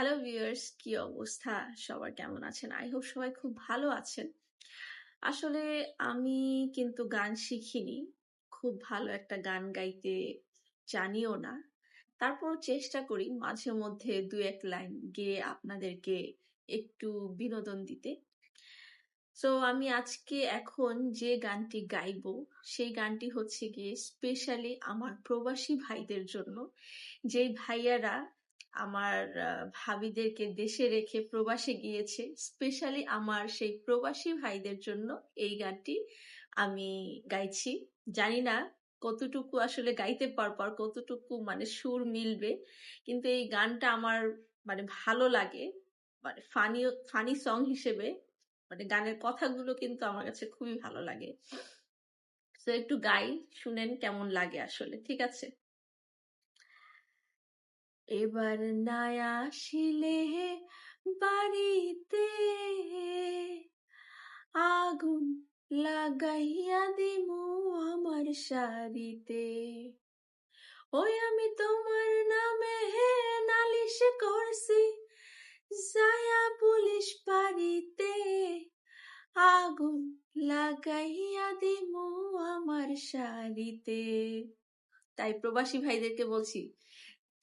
Hello viewers, কি অবস্থা? সবার কেমন আছেন? আই হোপ সবাই খুব ভালো আছেন। আসলে আমি কিন্তু গান শিখিনি। খুব ভালো একটা গান গাইতে জানিও না। তারপরও চেষ্টা করি মাঝে মধ্যে ২-১ লাইন গেয়ে আপনাদেরকে একটু বিনোদন দিতে। সো আমি আজকে এখন যে গানটি গাইবো, সেই গানটি হচ্ছে গিয়ে স্পেশালি আমার প্রবাসী ভাইদের জন্য। যেই ভাইয়ারা আমার ভাবিদেরকে দেশে রেখে প্রবাসে গিয়েছে, স্পেশালি আমার সেই প্রবাসী ভাইদের জন্য এই গানটি আমি গাইছি। জানি না কতটুকু আসলে গাইতে পারবো আর কতটুকু মানে সুর মিলবে, কিন্তু এই গানটা আমার মানে ভালো লাগে, মানে ফানি ফানি সং হিসেবে, মানে গানের কথাগুলো কিন্তু আমার কাছে খুবই ভালো লাগে। তো একটু গাই, শুনেন কেমন লাগে আসলে। ঠিক আছে? এবার না আসিলে বাড়িতে আগুন লাগাইয়া দিমু আমার শাড়িতে। ওই আমি তোমার নামে নালিশ করছি যায়া পুলিশ বাড়িতে, আগুন লাগাইয়া দিমু আমার শাড়িতে। তাই প্রবাসী ভাইদেরকে বলছি,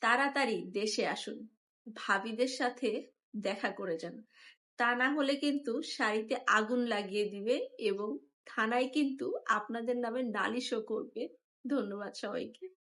তাড়াতাড়ি দেশে আসুন, ভাবিদের সাথে দেখা করে যান। তা না হলে কিন্তু শাড়িতে আগুন লাগিয়ে দিবে এবং থানায় কিন্তু আপনাদের নামে নালিশও করবে। ধন্যবাদ সবাইকে।